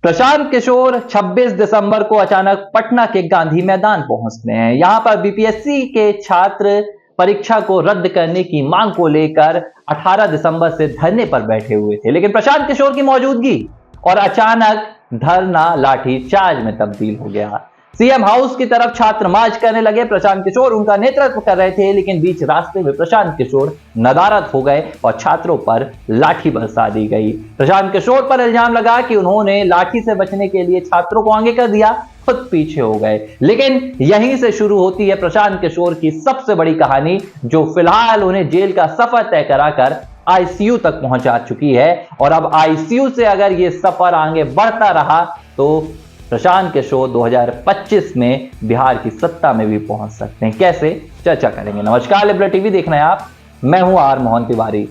प्रशांत किशोर 26 दिसंबर को अचानक पटना के गांधी मैदान पहुंचते हैं। यहां पर बीपीएससी के छात्र परीक्षा को रद्द करने की मांग को लेकर 18 दिसंबर से धरने पर बैठे हुए थे, लेकिन प्रशांत किशोर की मौजूदगी और अचानक धरना लाठीचार्ज में तब्दील हो गया। सीएम हाउस की तरफ छात्र मार्च करने लगे। प्रशांत किशोर उनका नेतृत्व कर रहे थे, लेकिन बीच रास्ते में प्रशांत किशोर नदारद हो गए और छात्रों पर लाठी बरसा दी गई। प्रशांत किशोर पर इल्जाम लगा कि उन्होंने लाठी से बचने के लिए छात्रों को आगे कर दिया, खुद पीछे हो गए। लेकिन यहीं से शुरू होती है प्रशांत किशोर की सबसे बड़ी कहानी, जो फिलहाल उन्हें जेल का सफर तय कराकर आईसीयू तक पहुंचा चुकी है। और अब आईसीयू से अगर यह सफर आगे बढ़ता रहा तो प्रशांत किशोर 2025 में बिहार की सत्ता में भी पहुंच सकते हैं। कैसे, चर्चा करेंगे। नमस्कार, लिबरल टीवी देख रहे हैं आप, मैं हूं आर मोहन तिवारी।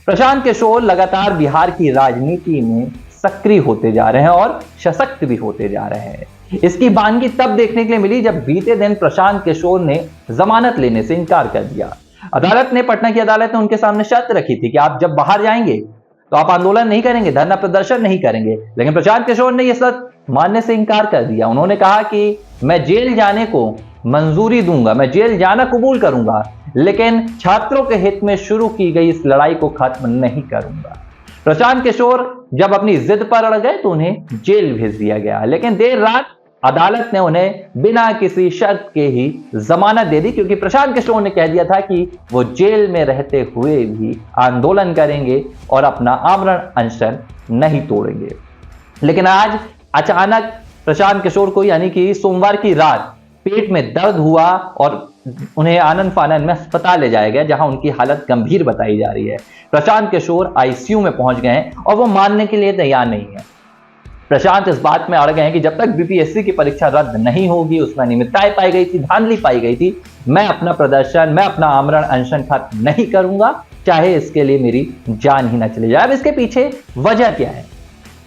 प्रशांत किशोर लगातार बिहार की राजनीति में सक्रिय होते जा रहे हैं और सशक्त भी होते जा रहे हैं। इसकी बानगी तब देखने के लिए मिली जब बीते दिन प्रशांत किशोर ने जमानत लेने से इनकार कर दिया। अदालत ने, पटना की अदालत ने उनके सामने शर्त रखी थी कि आप जब बाहर जाएंगे तो आप आंदोलन नहीं करेंगे, धरना प्रदर्शन नहीं करेंगे। लेकिन प्रशांत किशोर ने यह शर्त मानने से इनकार कर दिया। उन्होंने कहा कि मैं जेल जाने को मंजूरी दूंगा, मैं जेल जाना कबूल करूंगा, लेकिन छात्रों के हित में शुरू की गई इस लड़ाई को खत्म नहीं करूंगा। प्रशांत किशोर जब अपनी जिद पर अड़ गए तो उन्हें जेल भेज दिया गया, लेकिन देर रात अदालत ने उन्हें बिना किसी शर्त के ही जमानत दे दी, क्योंकि प्रशांत किशोर ने कह दिया था कि वो जेल में रहते हुए भी आंदोलन करेंगे और अपना आमरण अनशन नहीं तोड़ेंगे। लेकिन आज अचानक प्रशांत किशोर को, यानी कि सोमवार की रात, पेट में दर्द हुआ और उन्हें आनन फानन में अस्पताल ले जाया गया, जहां उनकी हालत गंभीर बताई जा रही है। प्रशांत किशोर आईसीयू में पहुंच गए हैं और वो मानने के लिए तैयार नहीं है। प्रशांत इस बात में अड़ गए हैं कि जब तक बीपीएससी की परीक्षा रद्द नहीं होगी, उसमें अनियमितताएं पाई गई थी, धांधली पाई गई थी, मैं अपना प्रदर्शन, मैं अपना आमरण अनशन खत्म नहीं करूंगा, चाहे इसके लिए मेरी जान ही न चली जाए। अब इसके पीछे वजह क्या है?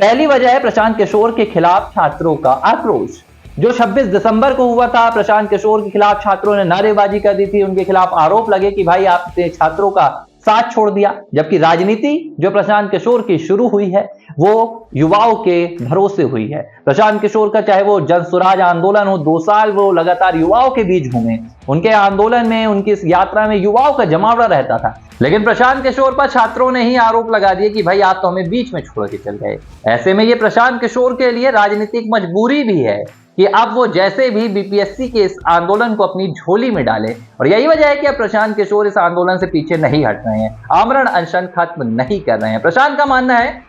पहली वजह है प्रशांत किशोर के खिलाफ छात्रों का आक्रोश, जो 26 दिसंबर को हुआ था। प्रशांत किशोर के खिलाफ छात्रों ने नारेबाजी कर दी थी, उनके खिलाफ आरोप लगे कि भाई आपने छात्रों का साथ छोड़ दिया। जबकि राजनीति जो प्रशांत किशोर की शुरू हुई है वो युवाओं के भरोसे हुई है। प्रशांत किशोर का चाहे वो जन स्वराज आंदोलन हो, 2 साल वो लगातार युवाओं के बीच घूमे, उनके आंदोलन में, उनकी इस यात्रा में युवाओं का जमावड़ा रहता था। लेकिन प्रशांत किशोर पर छात्रों ने ही आरोप लगा दिए कि भाई आप तो हमें बीच में छोड़ के चल गए। ऐसे में ये प्रशांत किशोर के लिए राजनीतिक मजबूरी भी है कि अब वो जैसे भी बीपीएससी के इस आंदोलन को अपनी झोली में डालें। और यही वजह है कि अब प्रशांत किशोर इस आंदोलन से पीछे नहीं हट रहे हैं, आमरण अनशन खत्म नहीं कर रहे हैं। प्रशांत का मानना है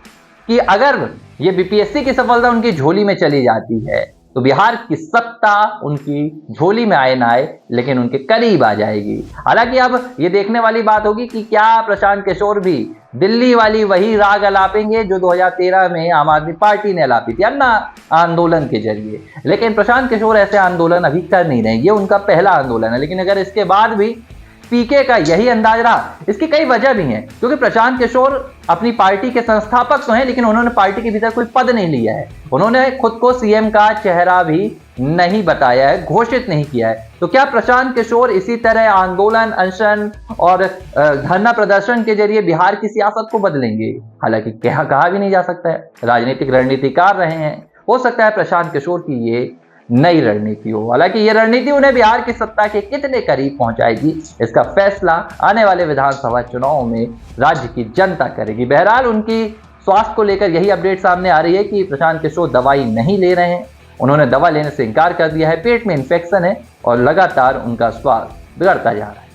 कि अगर ये बीपीएससी की सफलता उनकी झोली में चली जाती है तो बिहार की सत्ता उनकी झोली में आए ना आए, लेकिन उनके करीब आ जाएगी। हालांकि अब ये देखने वाली बात होगी कि क्या प्रशांत किशोर भी दिल्ली वाली वही राग अलापेंगे जो 2013 में आम आदमी पार्टी ने अलापी थी, अन्ना आंदोलन के जरिए। लेकिन प्रशांत किशोर ऐसे आंदोलन अभी कर नहीं रहे, ये उनका पहला आंदोलन है। लेकिन अगर इसके बाद भी पीके का यही अंदाज रहा, इसकी कई वजह भी हैं, क्योंकि प्रशांत किशोर अपनी पार्टी के संस्थापक तो हैं, लेकिन उन्होंने पार्टी के भीतर कोई पद नहीं लिया है। उन्होंने खुद को सीएम का चेहरा भी नहीं बताया है, घोषित नहीं किया है। तो क्या प्रशांत किशोर इसी तरह आंदोलन, अनशन और धरना प्रदर्शन के जरिए बिहार की सियासत को बदलेंगे? हालांकि कहा भी नहीं जा सकता है, राजनीतिक रणनीतिकार रहे हैं, हो सकता है प्रशांत किशोर की ये नई रणनीति हो। हालांकि ये रणनीति उन्हें बिहार की सत्ता के कितने करीब पहुंचाएगी, इसका फैसला आने वाले विधानसभा चुनाव में राज्य की जनता करेगी। बहरहाल उनकी स्वास्थ्य को लेकर यही अपडेट सामने आ रही है कि प्रशांत किशोर दवाई नहीं ले रहे हैं, उन्होंने दवा लेने से इनकार कर दिया है, पेट में इंफेक्शन है और लगातार उनका स्वास्थ्य बिगड़ता जा रहा है।